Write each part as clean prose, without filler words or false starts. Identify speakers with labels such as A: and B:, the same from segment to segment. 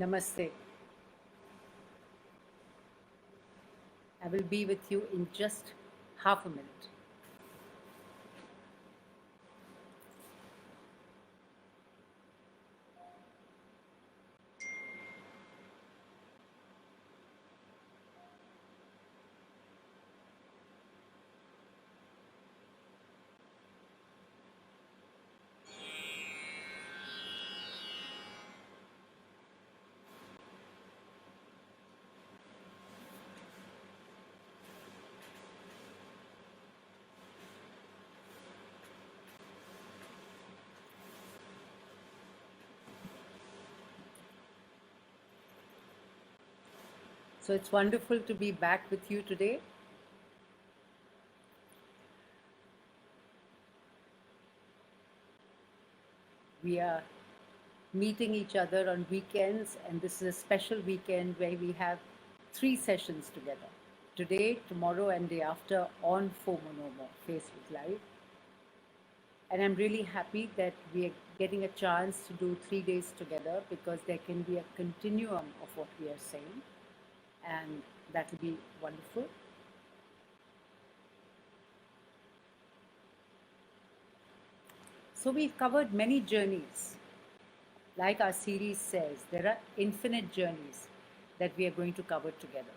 A: Namaste. I will be with you in just half a minute. So it's wonderful to be back with you today. We are meeting each other on weekends, and this is a special weekend where we have 3 sessions together. Today, tomorrow, and day after on fomonomore, Facebook Live. And I'm really happy that we are getting a chance to do 3 days together because there can be a continuum of what we are saying, and that will be wonderful. So we've covered many journeys. Like our series says, there are infinite journeys that we are going to cover together.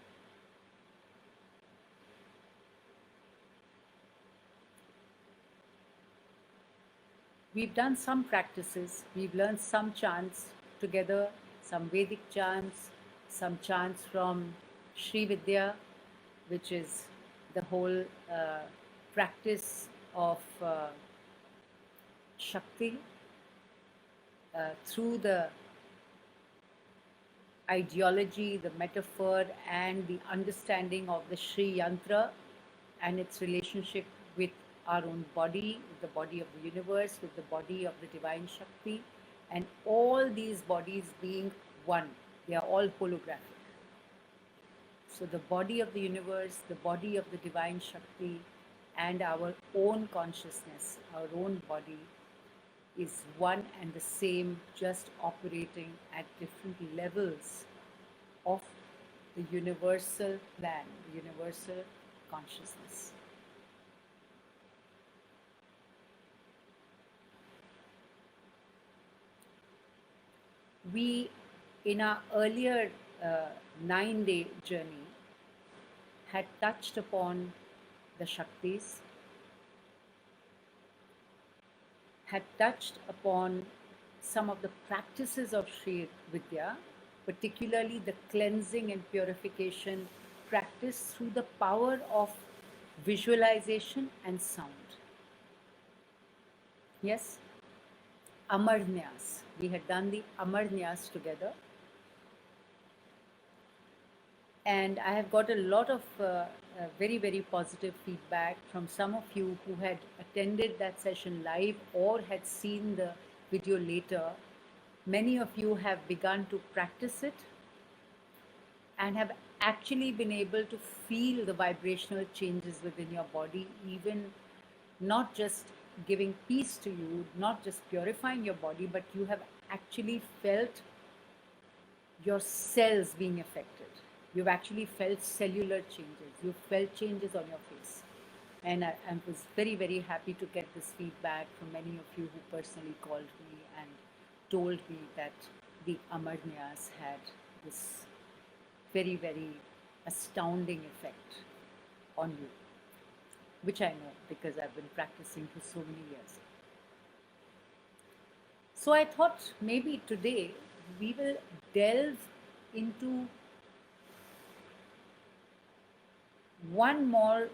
A: We've done some practices, we've learned some chants together, some Vedic chants, some chants from Sri Vidya, which is the whole practice of Shakti through the ideology, the metaphor, and the understanding of the Sri Yantra and its relationship with our own body, with the body of the universe, with the body of the divine Shakti, and all these bodies being one. They are all holographic. So the body of the universe, the body of the divine Shakti, and our own consciousness, our own body, is one and the same, just operating at different levels of the universal plan, the universal consciousness. We, in our earlier 9-day journey, had touched upon the Shaktis, had touched upon some of the practices of Sri Vidya, particularly the cleansing and purification practice through the power of visualization and sound. Yes? Amarnyas. We had done the Amarnyas together. And I have got a lot of very, very positive feedback from some of you who had attended that session live or had seen the video later. Many of you have begun to practice it and have actually been able to feel the vibrational changes within your body, even not just giving peace to you, not just purifying your body, but you have actually felt your cells being affected. You've actually felt cellular changes. You've felt changes on your face. And I was very, very happy to get this feedback from many of you who personally called me and told me that the Amarnyas had this very, very astounding effect on you, which I know because I've been practicing for so many years. So I thought maybe today we will delve into one more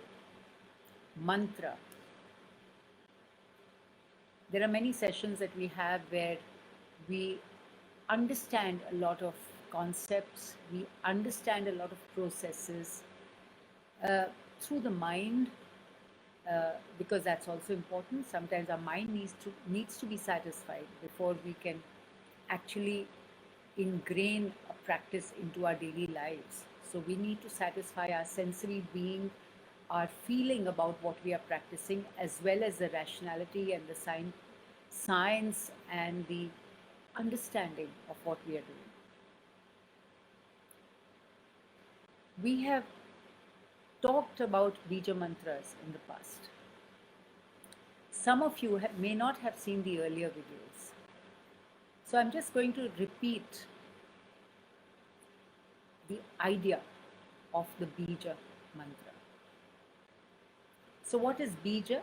A: mantra. There are many sessions that we have where we understand a lot of concepts, we understand a lot of processes through the mind, because that's also important. Sometimes our mind needs to be satisfied before we can actually ingrain a practice into our daily lives. So we need to satisfy our sensory being, our feeling about what we are practicing, as well as the rationality and the science and the understanding of what we are doing. We have talked about Beej Mantras in the past. Some of you may not have seen the earlier videos. So I'm just going to repeat the idea of the Beej Mantra. So what is Beej?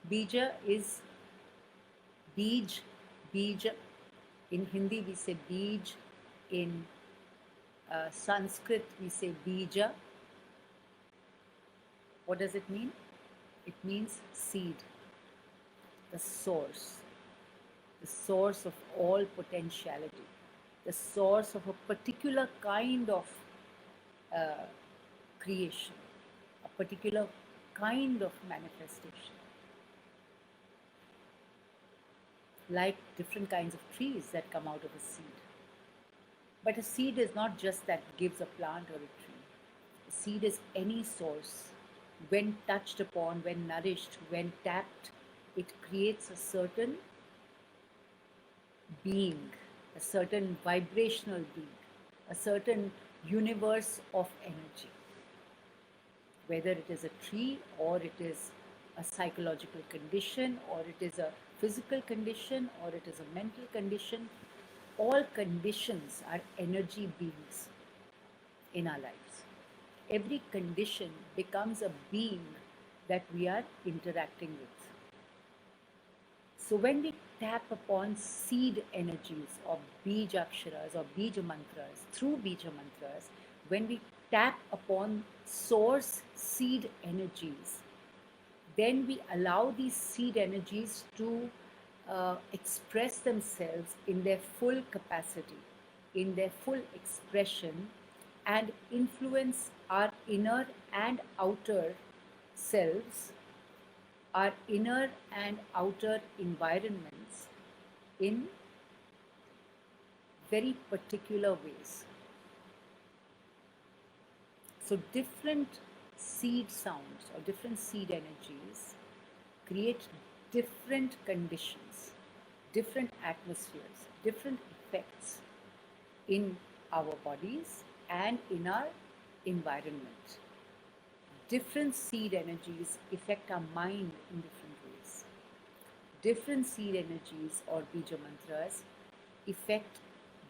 A: Beej is Beej, Beej. In Hindi we say Beej. In Sanskrit we say Bija. What does it mean? It means seed, the source of all potentiality, the source of a particular kind of creation, a particular kind of manifestation. Like different kinds of trees that come out of a seed. But a seed is not just that gives a plant or a tree. A seed is any source. When touched upon, when nourished, when tapped, it creates a certain being, a certain vibrational being, a certain universe of energy. Whether it is a tree, or it is a psychological condition, or it is a physical condition, or it is a mental condition, all conditions are energy beings in our lives. Every condition becomes a being that we are interacting with. So when we tap upon seed energies of Beej Aksharas or Beej Mantras, through Beej Mantras, when we tap upon source seed energies, then we allow these seed energies to express themselves in their full capacity, in their full expression, and influence our inner and outer selves, our inner and outer environments in very particular ways. So different seed sounds or different seed energies create different conditions, different atmospheres, different effects in our bodies and in our environment. Different seed energies affect our mind in different ways. Different seed energies or Beej Mantras affect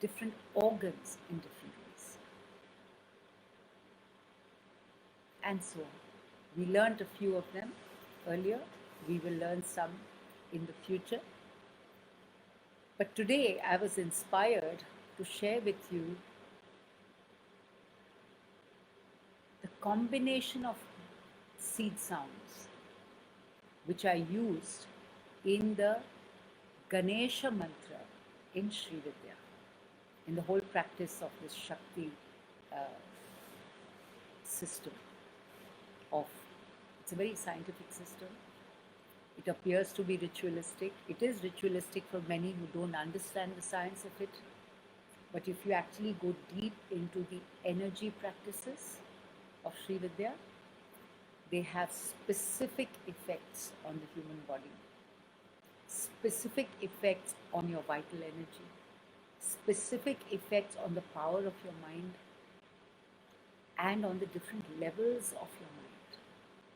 A: different organs in different ways. And so on. We learned a few of them earlier. We will learn some in the future. But today I was inspired to share with you the combination of seed sounds which I used in the Ganesha mantra in Sri Vidya, in the whole practice of this Shakti system. It's a very scientific system. It appears to be ritualistic. It is ritualistic for many who don't understand the science of it. But if you actually go deep into the energy practices of Sri Vidya, they have specific effects on the human body, specific effects on your vital energy, specific effects on the power of your mind, and on the different levels of your mind,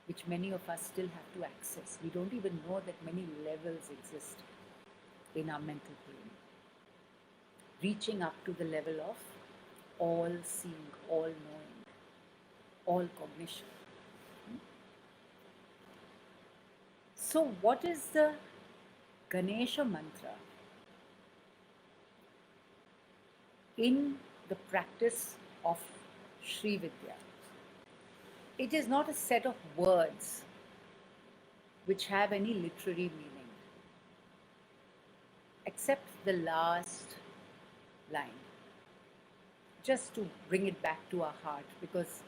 A: which many of us still have to access. We don't even know that many levels exist in our mental plane, reaching up to the level of all seeing, all knowing, all cognition. So what is the Ganesha mantra in the practice of Sri Vidya? It is not a set of words which have any literary meaning, except the last line, just to bring it back to our heart, because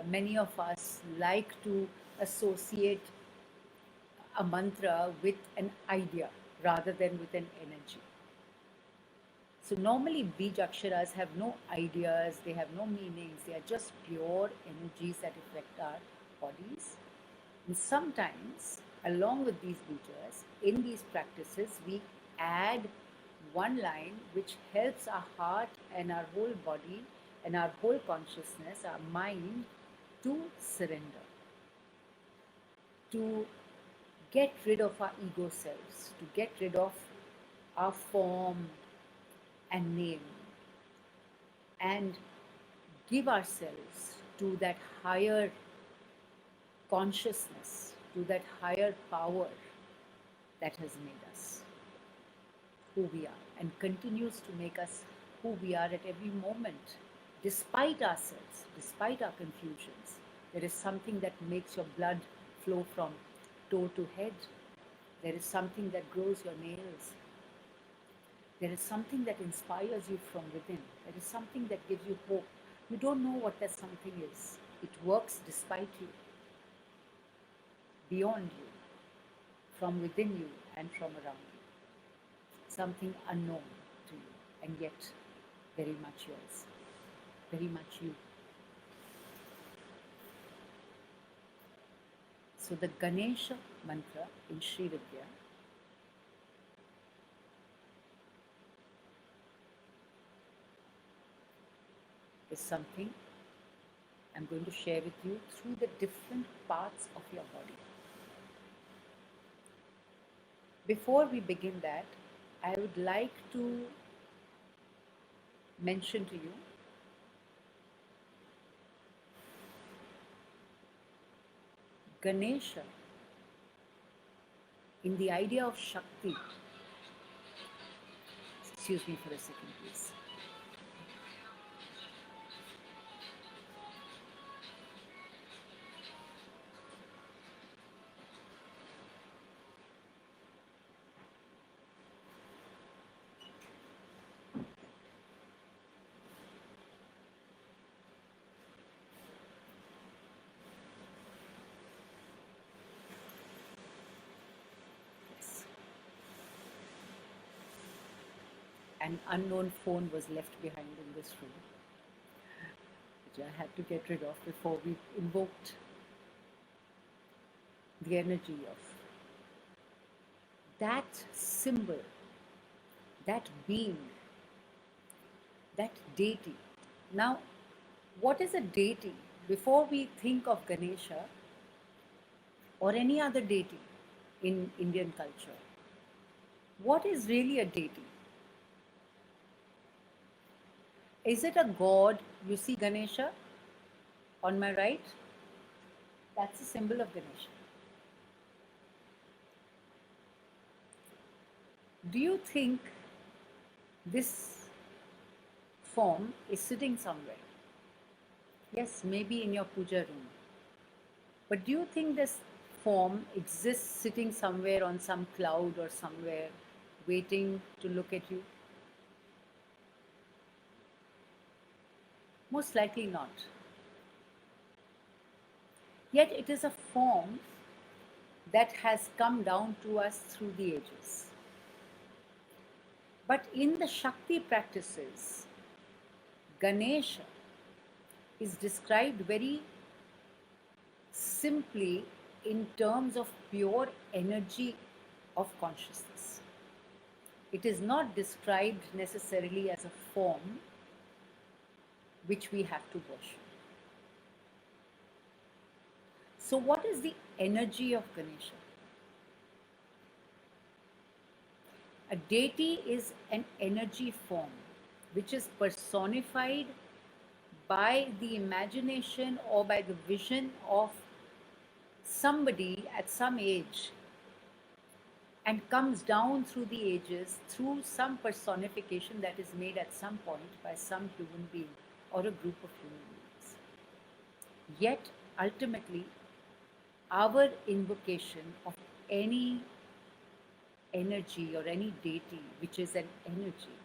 A: many of us like to associate a mantra with an idea rather than with an energy. So normally Beej Aksharas have no ideas, they have no meanings, they are just pure energies that affect our bodies. And sometimes, along with these Beejas, in these practices, we add one line which helps our heart and our whole body and our whole consciousness, our mind, to surrender, to get rid of our ego selves, to get rid of our form and name, and give ourselves to that higher consciousness, to that higher power that has made us who we are and continues to make us who we are at every moment. Despite ourselves, despite our confusions, there is something that makes your blood flow from toe to head. There is something that grows your nails. There is something that inspires you from within. There is something that gives you hope. You don't know what that something is. It works despite you, beyond you, from within you and from around you. Something unknown to you, and yet very much yours, very much you. So the Ganesha mantra in Sri Vidya is something I'm going to share with you through the different parts of your body. Before we begin that, I would like to mention to you Ganesha in the idea of Shakti. Excuse me for a second, please. An unknown phone was left behind in this room, which I had to get rid of before we invoked the energy of that symbol, that being, that deity. Now, what is a deity? Before we think of Ganesha or any other deity in Indian culture, what is really a deity? Is it a god? You see Ganesha on my right? That's a symbol of Ganesha. Do you think this form is sitting somewhere? Yes, maybe in your puja room. But do you think this form exists sitting somewhere on some cloud or somewhere waiting to look at you? Most likely not. Yet it is a form that has come down to us through the ages. But in the Shakti practices, Ganesha is described very simply in terms of pure energy of consciousness. It is not described necessarily as a form which we have to worship. So what is the energy of Ganesha? A deity is an energy form which is personified by the imagination or by the vision of somebody at some age and comes down through the ages through some personification that is made at some point by some human being or a group of human beings. Yet, ultimately, our invocation of any energy or any deity, which is an energy,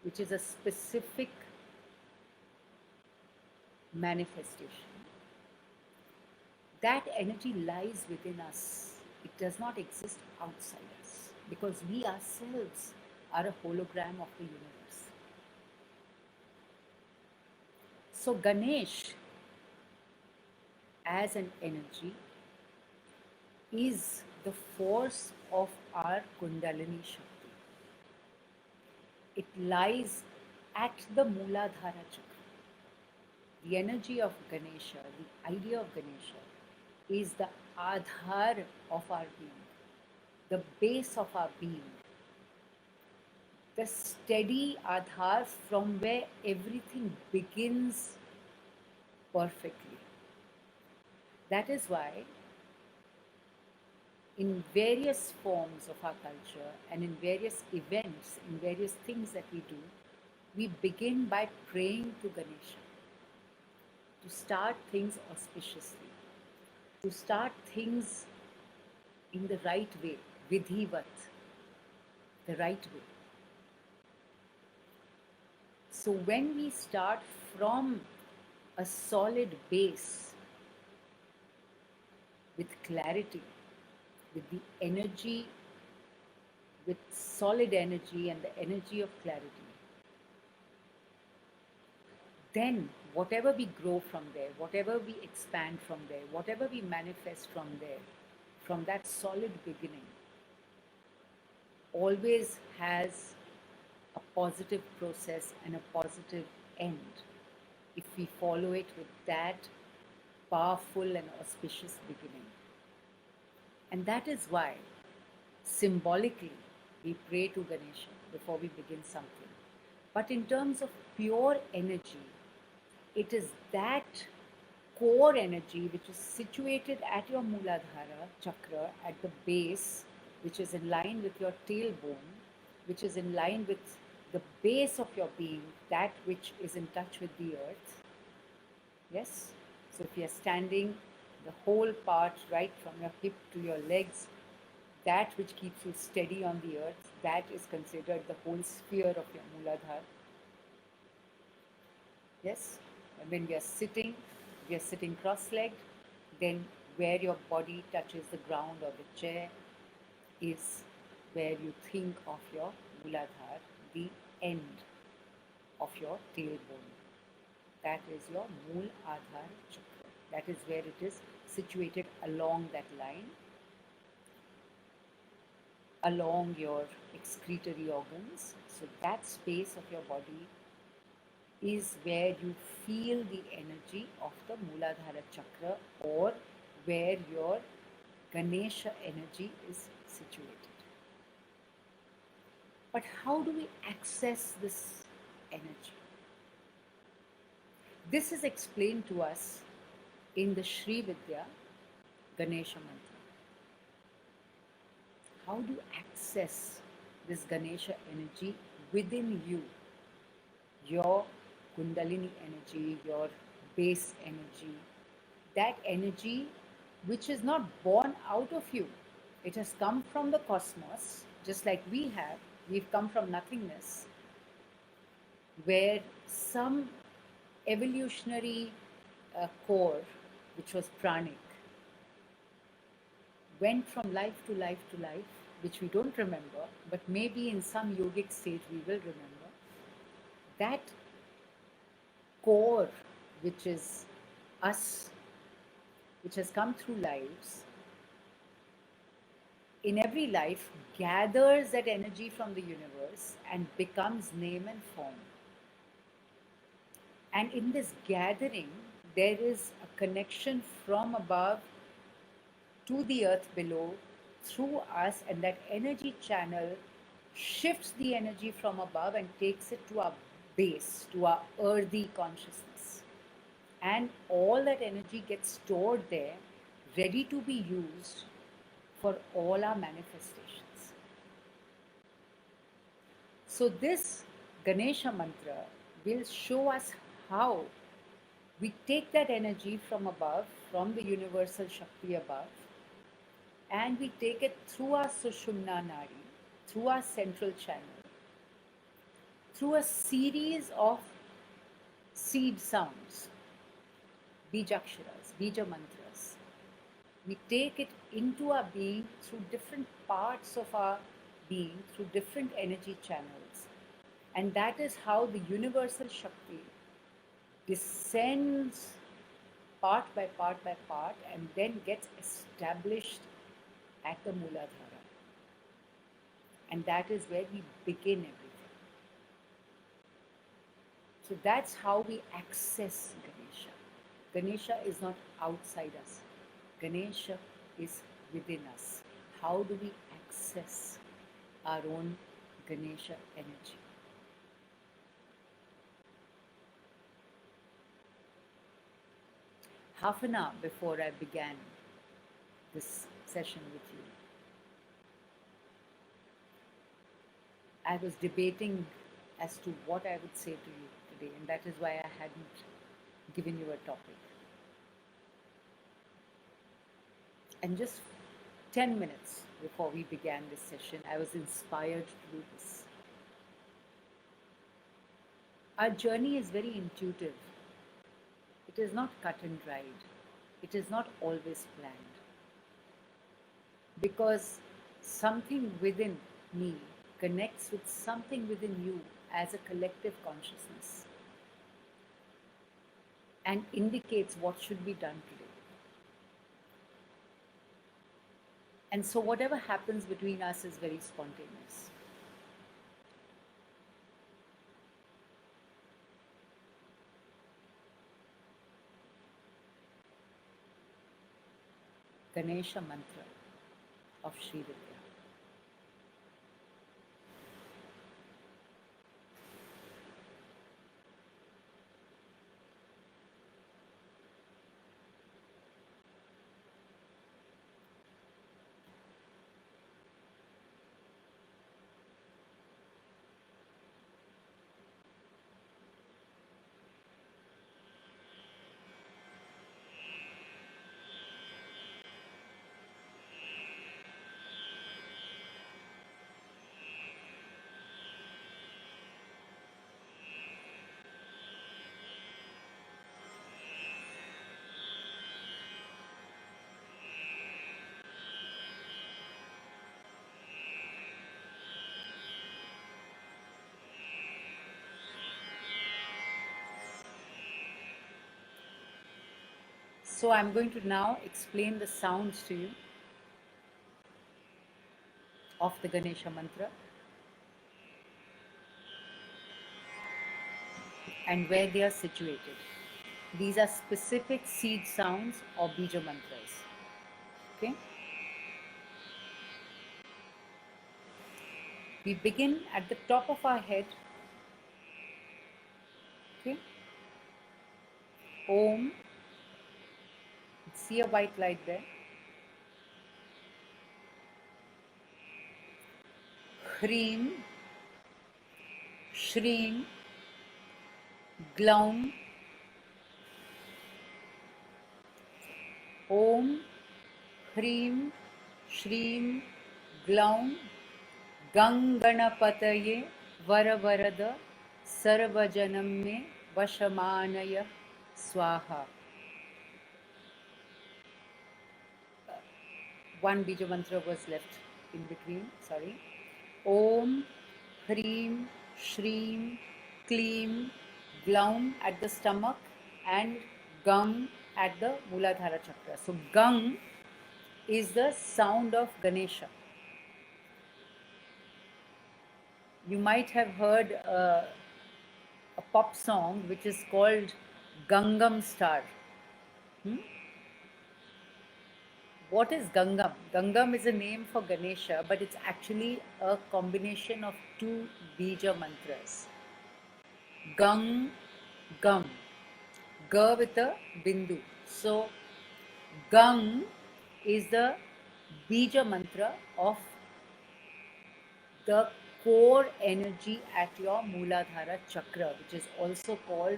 A: which is a specific manifestation, that energy lies within us. It does not exist outside us because we ourselves are a hologram of the universe. So Ganesh as an energy is the force of our Kundalini Shakti. It lies at the Mooladhara Chakra. The energy of Ganesha, the idea of Ganesha, is the Aadhar of our being, the base of our being, the steady Aadhar from where everything begins perfectly. That is why, in various forms of our culture and in various events, in various things that we do, we begin by praying to Ganesha to start things auspiciously, to start things in the right way, vidhivat, the right way. So when we start from a solid base with clarity, with the energy, with solid energy and the energy of clarity, then whatever we grow from there, whatever we expand from there, whatever we manifest from there, from that solid beginning, always has a positive process and a positive end if we follow it with that powerful and auspicious beginning. And that is why, symbolically, we pray to Ganesha before we begin something. But in terms of pure energy, it is that core energy which is situated at your Mooladhara chakra, at the base, which is in line with your tailbone, which is in line with the base of your being, that which is in touch with the earth. Yes? So if you are standing, the whole part right from your hip to your legs, that which keeps you steady on the earth, that is considered the whole sphere of your Mooladhara. Yes? And when we are sitting cross-legged, then where your body touches the ground or the chair is where you think of your Mooladhara, the end of your tailbone. That is your Mool Aadhar chakra. That is where it is situated along that line, along your excretory organs. So that space of your body is where you feel the energy of the Mooladhara chakra, or where your Ganesha energy is situated. But how do we access this energy? This is explained to us in the Sri Vidya Ganesha mantra. How do you access this Ganesha energy within you? Your Kundalini energy, your base energy, that energy which is not born out of you. It has come from the cosmos, just like we have. We've come from nothingness, where some evolutionary core, which was pranic, went from life to life to life, which we don't remember, but maybe in some yogic state we will remember. That core, which is us, which has come through lives, in every life gathers that energy from the universe and becomes name and form. And in this gathering, there is a connection from above to the earth below through us, and that energy channel shifts the energy from above and takes it to our base, to our earthy consciousness. And all that energy gets stored there, ready to be used for all our manifestations. So this Ganesha mantra will show us how we take that energy from above, from the universal Shakti above, and we take it through our Sushumna Nadi, through our central channel, through a series of seed sounds, Bijaksharas, Bija Mantras. We take it into our being through different parts of our being, through different energy channels. And that is how the universal Shakti descends part by part by part and then gets established at the Mooladhara. And that is where we begin everything. So that's how we access Ganesha. Ganesha is not outside us. Ganesha is within us. How do we access our own Ganesha energy? Half an hour before I began this session with you, I was debating as to what I would say to you today, and that is why I hadn't given you a topic. And just 10 minutes before we began this session, I was inspired to do this. Our journey is very intuitive. It is not cut and dried. It is not always planned. Because something within me connects with something within you as a collective consciousness and indicates what should be done today. And so whatever happens between us is very spontaneous. Ganesha Mantra of Sri Vidya. So I'm going to now explain the sounds to you of the Ganesha Mantra and where they are situated. These are specific seed sounds or Beej Mantras. Okay? We begin at the top of our head. Okay? Om. See a white light there. Hreem. Shreem. Glaum. Om. Hreem. Shreem. Glaum. Ganganapataye Varavarada Sarvajanam me Vashamanaya Swaha. One Bija Mantra was left in between, sorry. Om, Hreem, Shreem, Kleem, Glaum at the stomach and Gang at the Muladhara chakra. So Gang is the sound of Ganesha. You might have heard a pop song which is called Gangam Star. What is Gangam? Gangam is a name for Ganesha, but it's actually a combination of two Beej Mantras. Gang, Gam. Ga with a Bindu. So, Gang is the Beej Mantra of the core energy at your Muladhara chakra, which is also called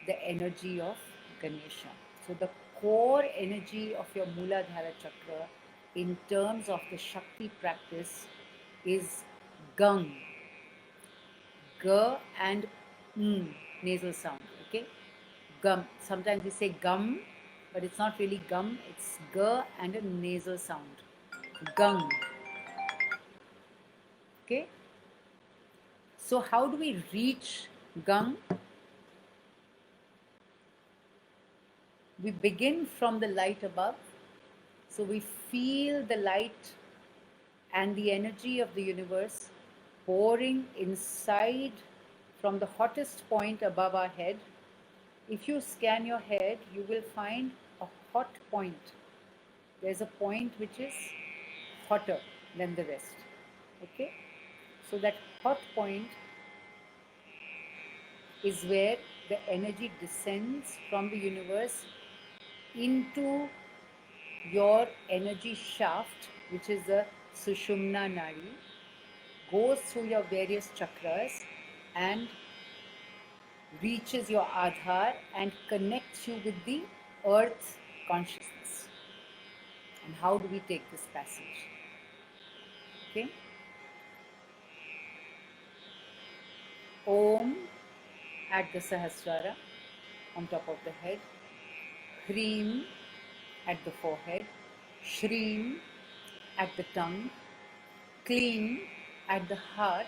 A: the energy of Ganesha. So the core energy of your Muladhara chakra in terms of the Shakti practice is Gang. G and nasal sound, okay? Gum. Sometimes we say gum, but it's not really gum, it's G and a nasal sound. Gang. Okay? So how do we reach Gang? We begin from the light above. So we feel the light and the energy of the universe pouring inside from the hottest point above our head If you scan your head, you will find a hot point. There's a point which is hotter than the rest. Okay? So that hot point is where the energy descends from the universe into your energy shaft, which is the Sushumna Nadi, goes through your various chakras and reaches your Aadhar and connects you with the earth consciousness. And how do we take this passage? Okay? Om at the Sahasrara on top of the head, Hreem at the forehead, Shreem at the tongue, Kleem at the heart.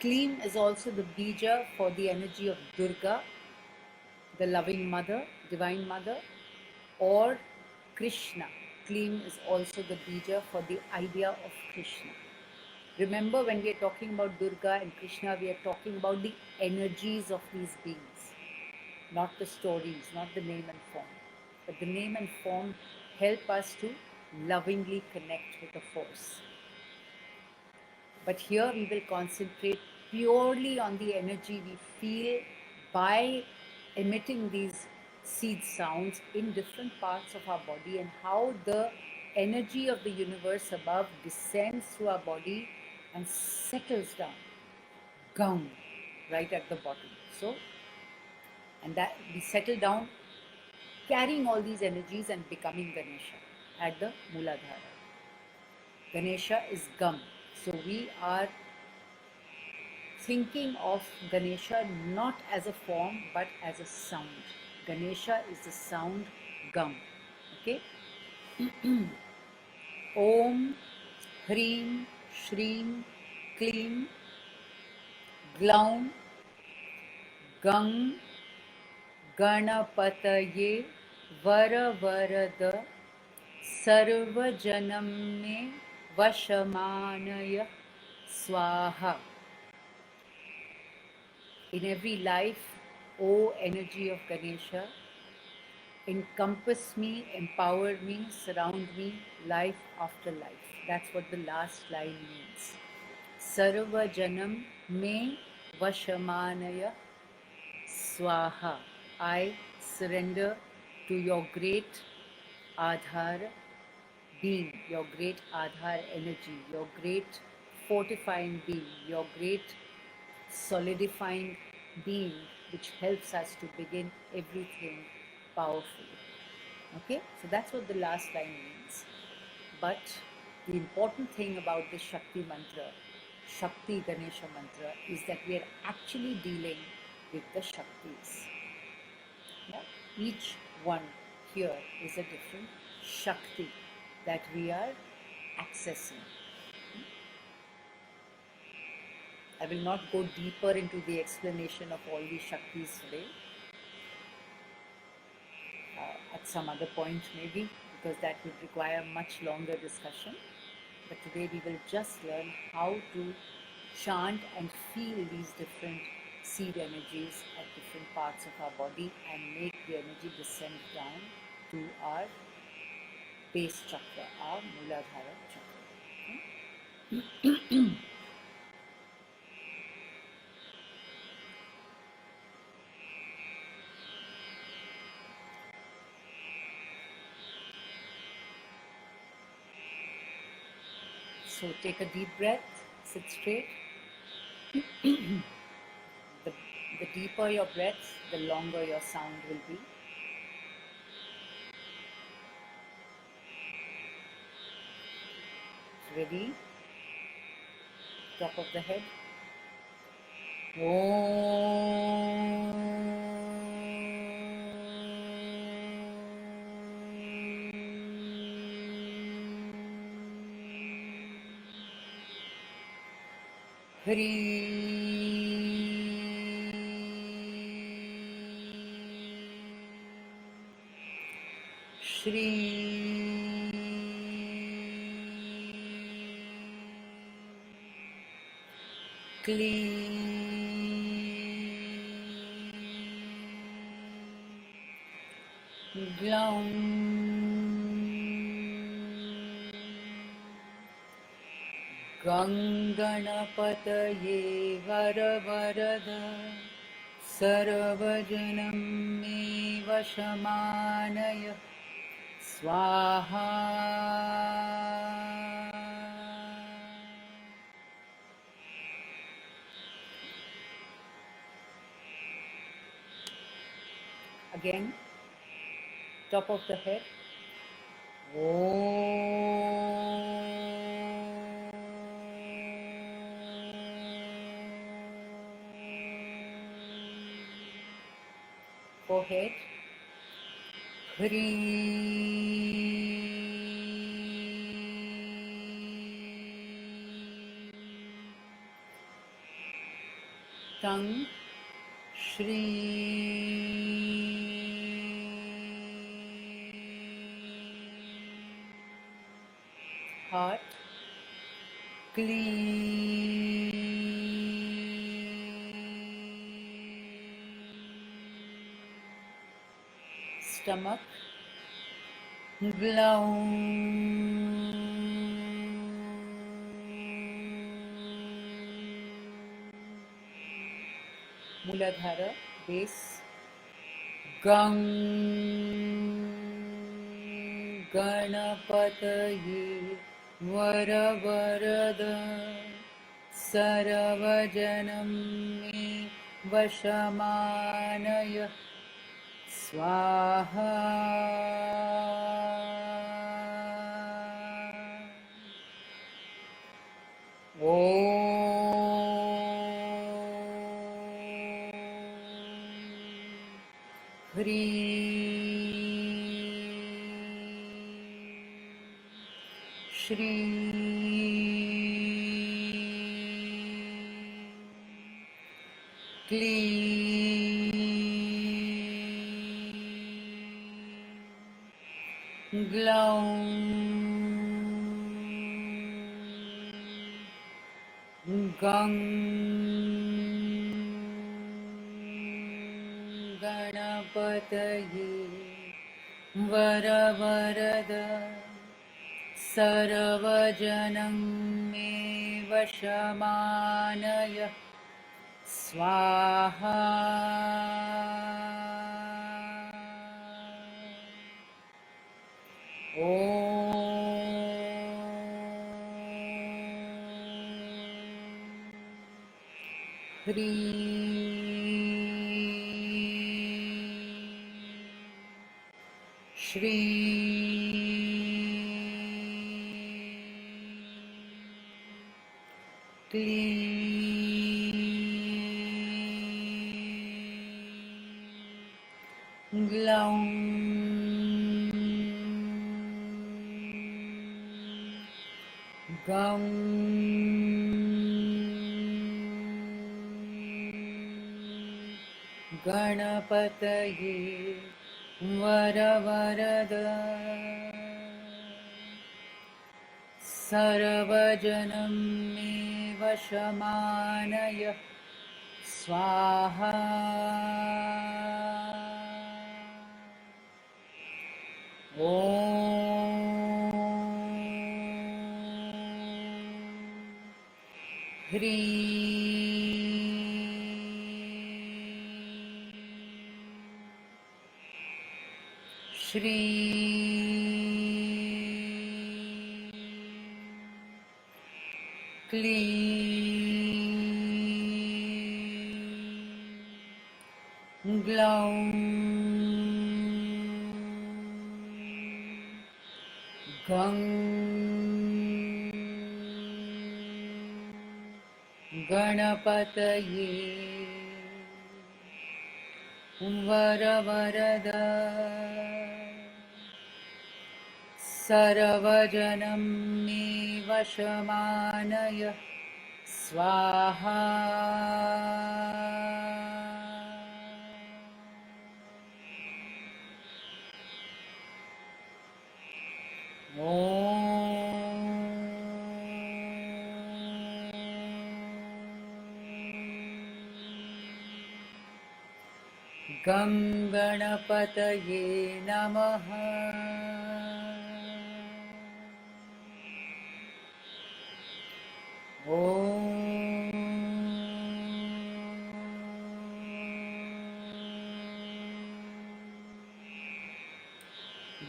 A: Kleem is also the bija for the energy of Durga, the loving mother, divine mother, or Krishna. Kleem is also the bija for the idea of Krishna. Remember, when we are talking about Durga and Krishna, we are talking about the energies of these beings, not the stories, not the name and form. But the name and form help us to lovingly connect with the force. But here we will concentrate purely on the energy we feel by emitting these seed sounds in different parts of our body, and how the energy of the universe above descends through our body and settles down, gum, right at the bottom. So, and that we settle down carrying all these energies and becoming Ganesha at the Mooladhara. Ganesha is gum. So we are thinking of Ganesha not as a form but as a sound. Ganesha is the sound gum. Okay? Om, Hreem, Shreem, Kleem, Glaum, Gang, Ganapataye, Varavarada, Sarvajanam me Vashamanaya Swaha. In every life, O energy of Ganesha, encompass me, empower me, surround me, life after life. That's what the last line means. Sarva Janam me Vashamanaya Swaha. I surrender to your great Aadhar being, your great Aadhar energy, your great fortifying being, your great solidifying being, which helps us to begin everything powerfully. Okay, so that's what the last line means. But the important thing about this Shakti mantra, Shakti Ganesha mantra, is that we are actually dealing with the Shaktis. Yeah? Each one here is a different Shakti that we are accessing. I will not go deeper into the explanation of all these Shaktis today. At some other point maybe, because that would require much longer discussion. But today we will just learn how to chant and feel these different seed energies at different parts of our body and make the energy descend down to our base chakra, our Mooladhara chakra. Okay? So take a deep breath, sit straight. The deeper your breath, the longer your sound will be. Ready? Top of the head. Shri Kli Glaum Ganganapataye Varavarada Sarvajanam me Vashamanaya Swaha. Again, top of the head. Forehead. Tongue. Shri. Heart. Kli. Stomach. Glaum. Muladhara, base. Gang Ganapataye Varavarada Sarvajanam me Vashamanaya Swaha. Shri Kli Glaum Gang Ganapataye Varavarada Sarvajanam me Vashamanaya Swaha. Shri Kli Glaum Gam Ganapataye Varavarada Sarvajanam me Vashamanaya Swaha. Shri Kli Glaum Gang Ganapataye Varavarada Sarvajanam me Vashamanaya Swaha. Ganganapataye Namaha.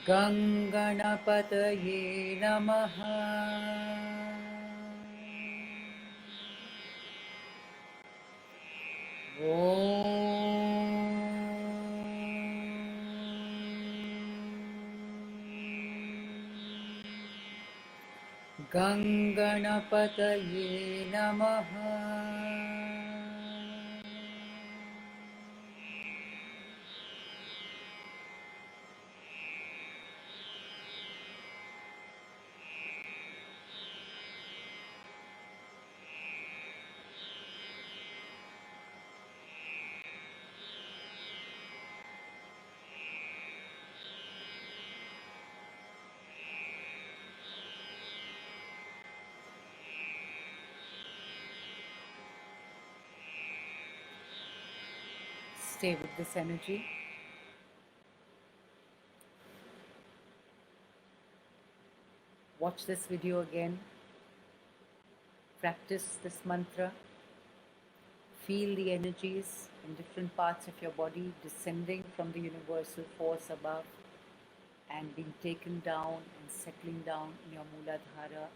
A: Ganganapataye Namaha. Ganganapataye Namaha. Stay with this energy. Watch this video again. Practice this mantra. Feel the energies in different parts of your body descending from the universal force above and being taken down and settling down in your Mooladhara.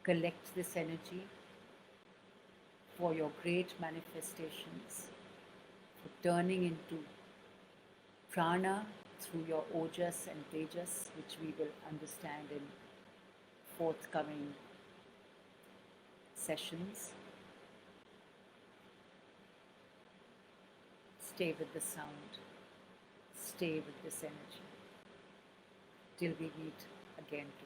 A: Collect this energy for your great manifestations, for turning into prana through your ojas and tejas, which we will understand in forthcoming sessions. Stay with the sound. Stay with this energy till we meet again tomorrow.